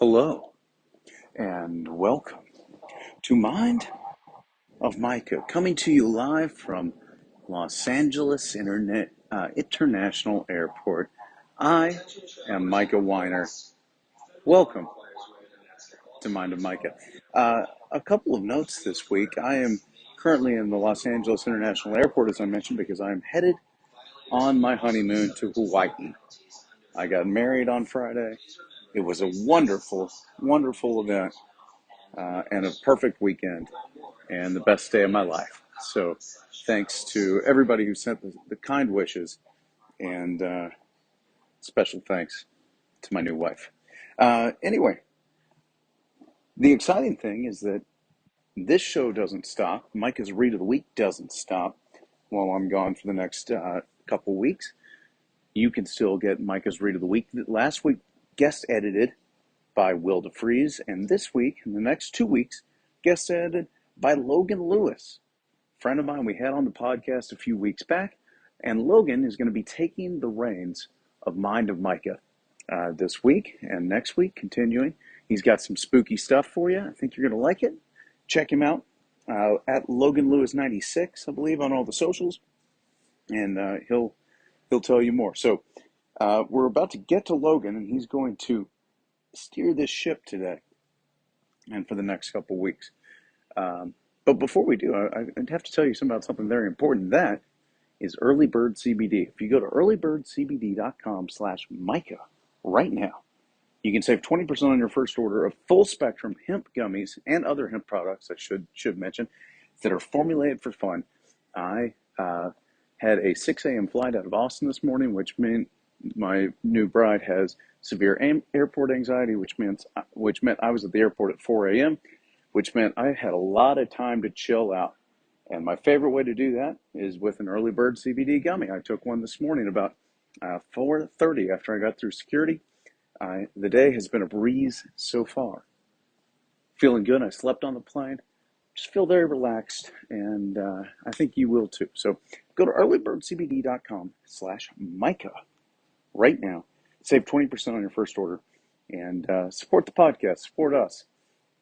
Hello and welcome to Mind of Micah, coming to you live from Los Angeles International Airport. I am Micah Weiner. Welcome to Mind of Micah. A couple of notes this week. I am currently in the Los Angeles International Airport, as I mentioned, because I am headed on my honeymoon to Hawaii. I got married on Friday. It was a wonderful, wonderful event and a perfect weekend and the best day of my life. So thanks to everybody who sent the kind wishes, and special thanks to my new wife. Anyway, the exciting thing is that this show doesn't stop. Micah's Read of the Week doesn't stop while I'm gone for the next couple weeks. You can still get Micah's Read of the Week. Last week, guest edited by Will DeFries, and this week, in the next 2 weeks, guest edited by Logan Lewis, a friend of mine we had on the podcast a few weeks back, and Logan is going to be taking the reins of Mind of Micah this week and next week, continuing. He's got some spooky stuff for you. I think you're going to like it. Check him out at Logan Lewis 96, I believe, on all the socials, and he'll tell you more. So we're about to get to Logan, and he's going to steer this ship today and for the next couple weeks. But before we do, I'd have to tell you about something very important. That is Early Bird CBD. If you go to earlybirdcbd.com/Micah right now, you can save 20% on your first order of full spectrum hemp gummies and other hemp products, I should mention, that are formulated for fun. I had a 6 a.m. flight out of Austin this morning, which meant my new bride has severe airport anxiety, which meant I was at the airport at 4 a.m., which meant I had a lot of time to chill out. And my favorite way to do that is with an Early Bird CBD gummy. I took one this morning about 4:30 after I got through security. The day has been a breeze so far. Feeling good. I slept on the plane. Just feel very relaxed, and I think you will too. So go to earlybirdcbd.com/Micah right now. Save 20% on your first order, and support the podcast. Support us.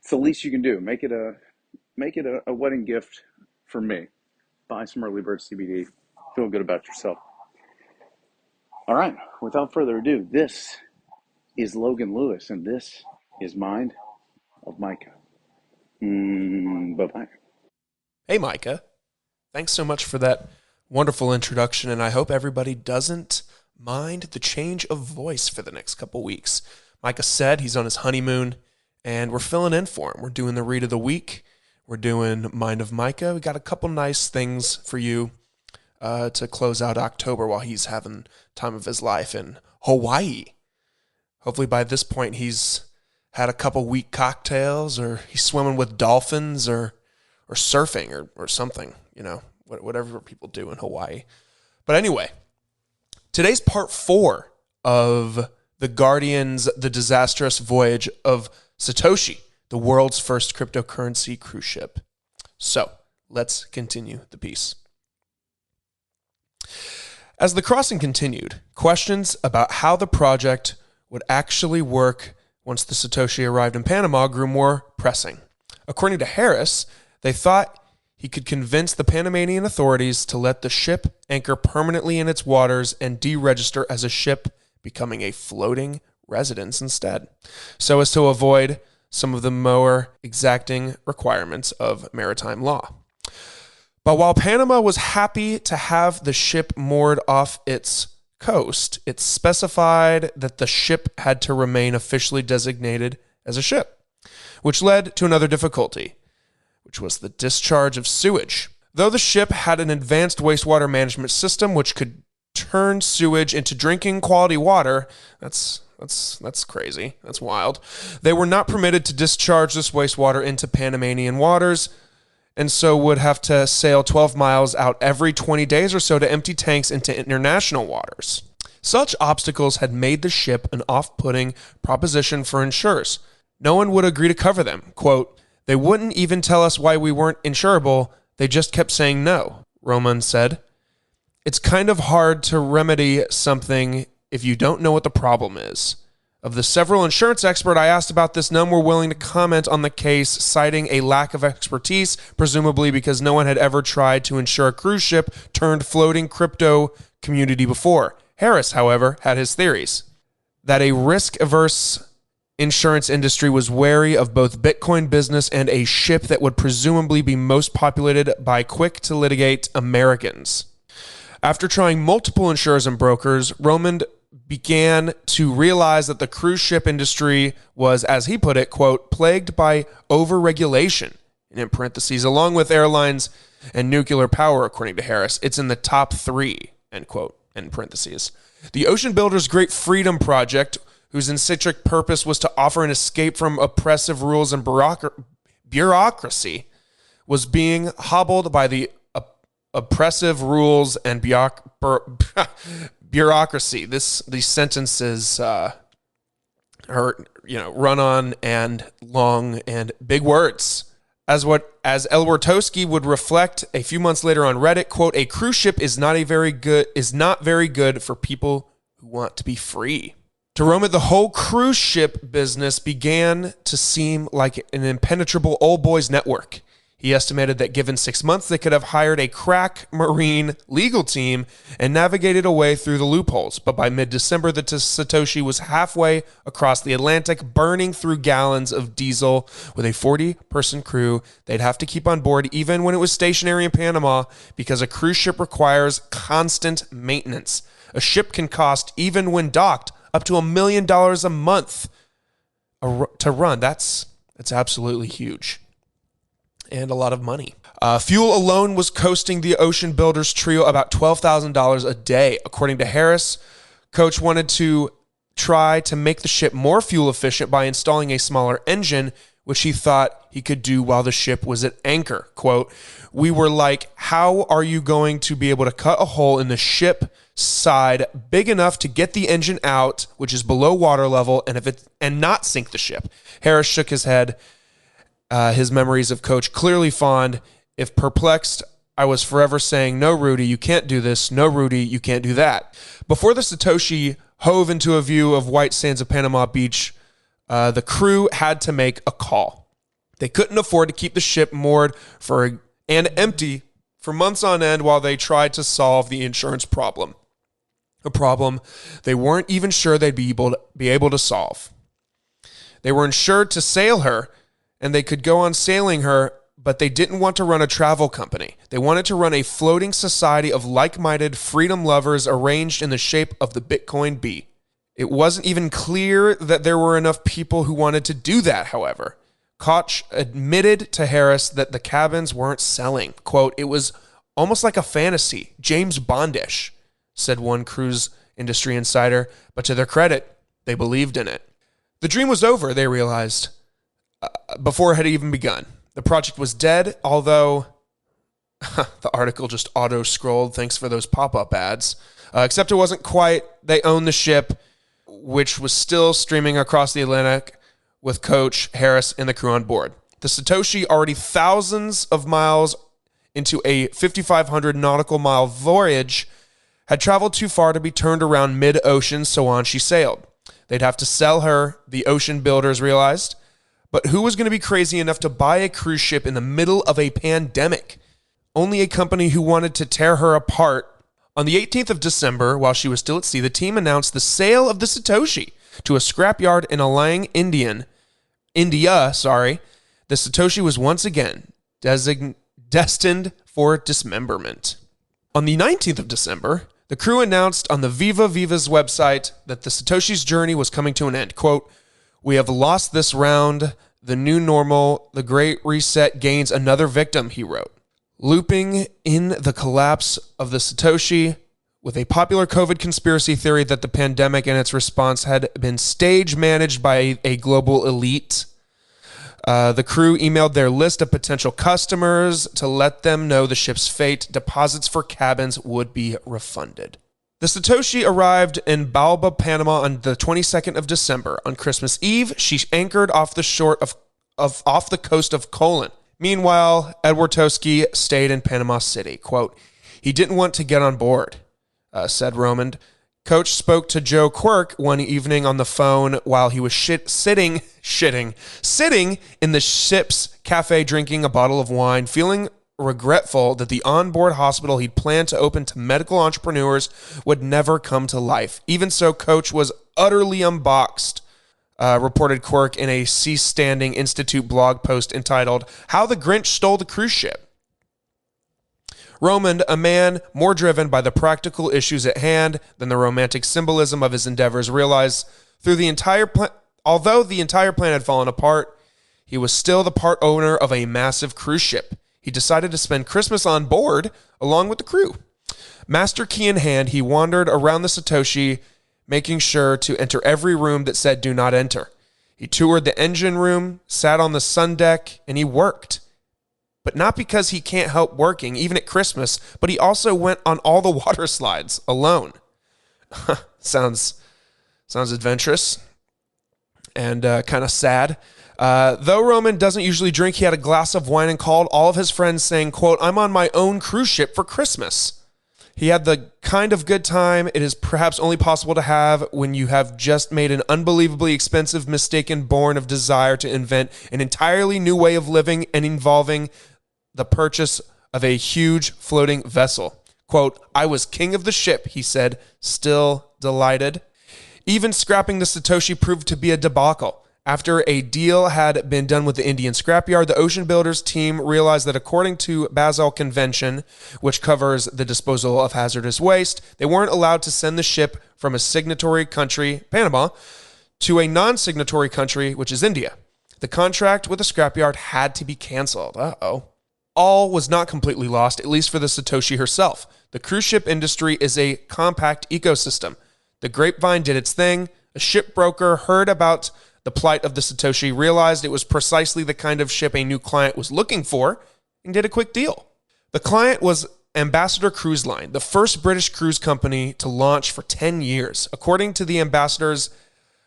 It's the least you can do. Make it a wedding gift for me. Buy some Early Bird CBD. Feel good about yourself. All right. Without further ado, this is Logan Lewis, and this is Mind of Micah. Bye-bye. Hey, Micah. Thanks so much for that wonderful introduction, and I hope everybody doesn't mind the change of voice for the next couple weeks. Micah said he's on his honeymoon, and we're filling in for him. We're doing the Read of the Week. We're doing Mind of Micah. We got a couple nice things for you to close out October while he's having time of his life in Hawaii. Hopefully by this point he's had a couple weak cocktails, or he's swimming with dolphins, or surfing, or something, whatever people do in Hawaii. But anyway, today's part 4 of The Guardian's The Disastrous Voyage of Satoshi, the world's first cryptocurrency cruise ship. So let's continue the piece. As the crossing continued, questions about how the project would actually work once the Satoshi arrived in Panama grew more pressing. According to Harris, they thought he could convince the Panamanian authorities to let the ship anchor permanently in its waters and deregister as a ship, becoming a floating residence instead, so as to avoid some of the more exacting requirements of maritime law. But while Panama was happy to have the ship moored off its coast, it specified that the ship had to remain officially designated as a ship, which led to another difficulty, which was the discharge of sewage. Though the ship had an advanced wastewater management system which could turn sewage into drinking quality water, that's crazy, that's wild, they were not permitted to discharge this wastewater into Panamanian waters, and so would have to sail 12 miles out every 20 days or so to empty tanks into international waters. Such obstacles had made the ship an off-putting proposition for insurers. No one would agree to cover them. Quote, "They wouldn't even tell us why we weren't insurable. They just kept saying no," Roman said. "It's kind of hard to remedy something if you don't know what the problem is. Of the several insurance experts I asked about this, none were willing to comment on the case, citing a lack of expertise, presumably because no one had ever tried to insure a cruise ship turned floating crypto community before. Harris, however, had his theories. That a risk-averse insurance industry was wary of both Bitcoin business and a ship that would presumably be most populated by quick-to-litigate Americans. After trying multiple insurers and brokers, Roman began to realize that the cruise ship industry was, as he put it, quote, plagued by overregulation, and in parentheses, along with airlines and nuclear power, according to Harris. It's in the top 3, end quote, in parentheses. The Ocean Builders' Great Freedom Project, whose intrinsic purpose was to offer an escape from oppressive rules and bureaucracy, was being hobbled by the oppressive rules and bureaucracy. These sentences are, run on and long and big words. As Elwartowski would reflect a few months later on Reddit, quote, a cruise ship is not very good for people who want to be free. To Roman, the whole cruise ship business began to seem like an impenetrable old boys network. He estimated that given 6 months, they could have hired a crack marine legal team and navigated a way through the loopholes. But by mid-December, the Satoshi was halfway across the Atlantic, burning through gallons of diesel with a 40-person crew they'd have to keep on board even when it was stationary in Panama, because a cruise ship requires constant maintenance. A ship can cost, even when docked, up to $1 million a month to run. That's absolutely huge. And a lot of money. Fuel alone was costing the Ocean Builders trio about $12,000 a day. According to Harris, Coach wanted to try to make the ship more fuel efficient by installing a smaller engine, which he thought he could do while the ship was at anchor. Quote, we were like, how are you going to be able to cut a hole in the ship side big enough to get the engine out, which is below water level, and not sink the ship? Harris shook his head. His memories of Coach clearly fond. If perplexed, I was forever saying, no, Rudy, you can't do this. No, Rudy, you can't do that. Before the Satoshi hove into a view of white sands of Panama Beach, the crew had to make a call. They couldn't afford to keep the ship moored and empty for months on end while they tried to solve the insurance problem. A problem they weren't even sure they'd be able to solve. They were insured to sail her, and they could go on sailing her, but they didn't want to run a travel company. They wanted to run a floating society of like-minded freedom lovers arranged in the shape of the Bitcoin Bee. It wasn't even clear that there were enough people who wanted to do that, however. Koch admitted to Harris that the cabins weren't selling. Quote, it was almost like a fantasy, James Bondish, said one cruise industry insider, but to their credit, they believed in it. The dream was over, they realized, before it had even begun. The project was dead, although the article just auto-scrolled. Thanks for those pop-up ads. Except it wasn't quite. They owned the ship, which was still streaming across the Atlantic with Coach Harris and the crew on board. The Satoshi, already thousands of miles into a 5,500 nautical mile voyage, had traveled too far to be turned around mid-ocean, so on she sailed. They'd have to sell her, the Ocean Builders realized. But who was going to be crazy enough to buy a cruise ship in the middle of a pandemic? Only a company who wanted to tear her apart. On the 18th of December, while she was still at sea, the team announced the sale of the Satoshi to a scrapyard in Alang, India. The Satoshi was once again destined for dismemberment. On the 19th of December, the crew announced on the Viva's website that the Satoshi's journey was coming to an end. Quote, we have lost this round. The new normal, the great reset gains another victim, he wrote. Looping in the collapse of the Satoshi with a popular COVID conspiracy theory that the pandemic and its response had been stage managed by a global elite. The crew emailed their list of potential customers to let them know the ship's fate. Deposits for cabins would be refunded. The Satoshi arrived in Balba, Panama on the 22nd of December. On Christmas Eve, she anchored off the shore off the coast of Colon. Meanwhile, Elwartowski stayed in Panama City. Quote, he didn't want to get on board, said Roman. Coach spoke to Joe Quirk one evening on the phone while he was sitting in the ship's cafe drinking a bottle of wine, feeling regretful that the onboard hospital he'd planned to open to medical entrepreneurs would never come to life. Even so, Coach was utterly unboxed, reported Quirk in a Seastanding Institute blog post entitled, "How the Grinch Stole the Cruise Ship." Romand, a man more driven by the practical issues at hand than the romantic symbolism of his endeavors, realized although the entire plan had fallen apart, he was still the part owner of a massive cruise ship. He decided to spend Christmas on board along with the crew. Master key in hand, he wandered around the Satoshi, making sure to enter every room that said "do not enter." He toured the engine room, sat on the sun deck, and he worked. But not because he can't help working, even at Christmas, but he also went on all the water slides alone. Sounds adventurous and kind of sad. Though Romand doesn't usually drink, he had a glass of wine and called all of his friends saying, quote, "I'm on my own cruise ship for Christmas." He had the kind of good time it is perhaps only possible to have when you have just made an unbelievably expensive mistake born of desire to invent an entirely new way of living and involving the purchase of a huge floating vessel. Quote, "I was king of the ship," he said, still delighted. Even scrapping the Satoshi proved to be a debacle. After a deal had been done with the Indian scrapyard, the Ocean Builders team realized that according to Basel Convention, which covers the disposal of hazardous waste, they weren't allowed to send the ship from a signatory country, Panama, to a non-signatory country, which is India. The contract with the scrapyard had to be canceled. All was not completely lost, at least for the Satoshi herself. The cruise ship industry is a compact ecosystem. The grapevine did its thing. A shipbroker heard about the plight of the Satoshi, realized it was precisely the kind of ship a new client was looking for, and did a quick deal. The client was Ambassador Cruise Line, the first British cruise company to launch for 10 years. According to the ambassador's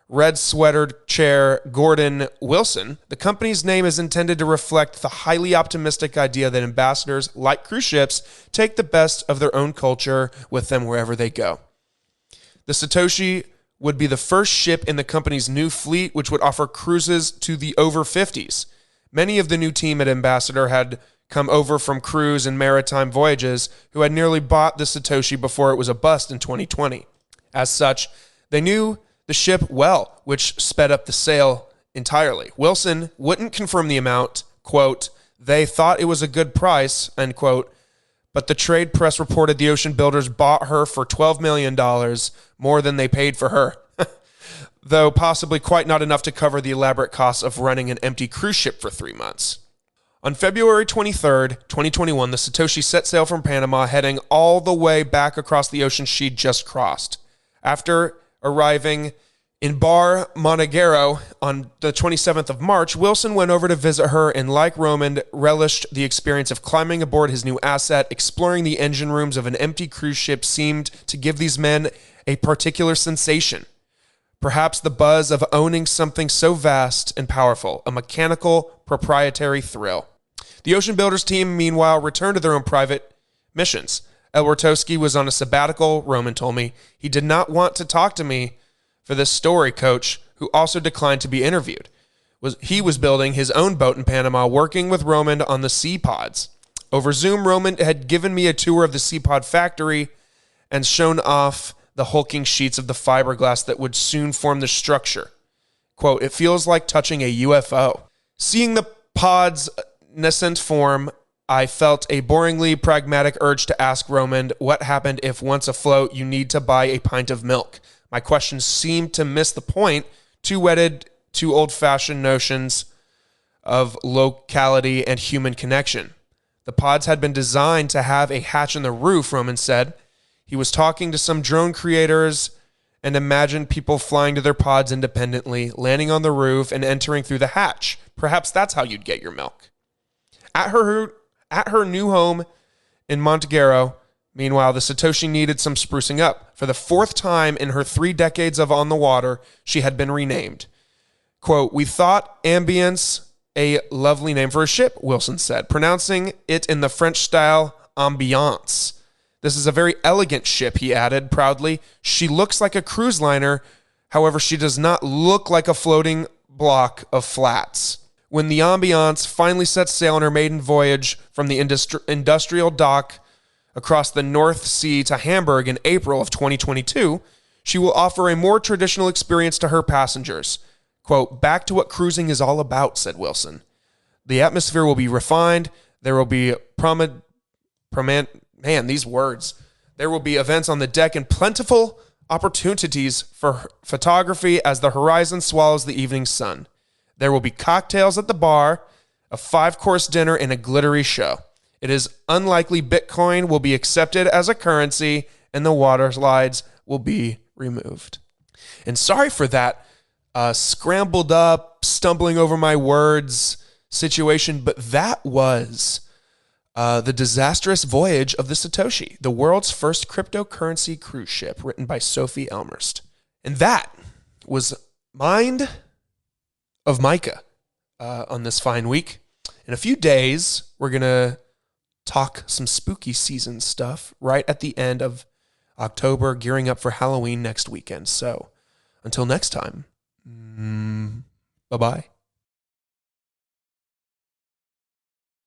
red-sweatered chair, Gordon Wilson, the company's name is intended to reflect the highly optimistic idea that ambassadors, like cruise ships, take the best of their own culture with them wherever they go. The Satoshi would be the first ship in the company's new fleet, which would offer cruises to the over 50s. Many of the new team at Ambassador had come over from cruise and maritime voyages who had nearly bought the Satoshi before it was a bust in 2020. As such, they knew the ship well, which sped up the sale entirely. Wilson wouldn't confirm the amount, quote, "They thought it was a good price," end quote, but the trade press reported the Ocean Builders bought her for $12 million, more than they paid for her, though possibly quite not enough to cover the elaborate costs of running an empty cruise ship for 3 months. On February 23rd, 2021, the Satoshi set sail from Panama, heading all the way back across the ocean she'd just crossed. After arriving in Bar Monegaro on the 27th of March, Wilson went over to visit her and, like Romand, relished the experience of climbing aboard his new asset. Exploring the engine rooms of an empty cruise ship seemed to give these men a particular sensation. Perhaps the buzz of owning something so vast and powerful, a mechanical, proprietary thrill. The Ocean Builders team, meanwhile, returned to their own private missions. El Rotowski was on a sabbatical, Romand told me. He did not want to talk to me for this story, Coach, who also declined to be interviewed. He was building his own boat in Panama, working with Romand on the Sea Pods. Over Zoom, Romand had given me a tour of the Sea Pod factory and shown off the hulking sheets of the fiberglass that would soon form the structure. Quote, "It feels like touching a UFO. Seeing the pod's nascent form, I felt a boringly pragmatic urge to ask Romand what happened if once afloat you need to buy a pint of milk. My questions seemed to miss the point, too wedded to old-fashioned notions of locality and human connection. The pods had been designed to have a hatch in the roof, Romand said. He was talking to some drone creators and imagined people flying to their pods independently, landing on the roof and entering through the hatch. Perhaps that's how you'd get your milk." At her new home in Montegaro, meanwhile, the Satoshi needed some sprucing up. For the 4th time in her 3 decades of on the water, she had been renamed. Quote, "We thought ambience a lovely name for a ship," Wilson said, pronouncing it in the French style ambiance. This is a very elegant ship, he added proudly. She looks like a cruise liner. However, she does not look like a floating block of flats. When the Ambiance finally sets sail on her maiden voyage from the industrial dock across the North Sea to Hamburg in April of 2022, she will offer a more traditional experience to her passengers. Quote, back to what cruising is all about, said Wilson. The atmosphere will be refined. There will be There will be events on the deck and plentiful opportunities for photography as the horizon swallows the evening sun. There will be cocktails at the bar, a 5-course dinner, and a glittery show. It is unlikely Bitcoin will be accepted as a currency and the water slides will be removed. And sorry for that scrambled up, stumbling over my words situation, but that was the disastrous voyage of the Satoshi, the world's first cryptocurrency cruise ship, written by Sophie Elmhurst. And that was Mind of Micah on this fine week. In a few days, we're going to talk some spooky season stuff right at the end of October, gearing up for Halloween next weekend. So until next time, bye-bye.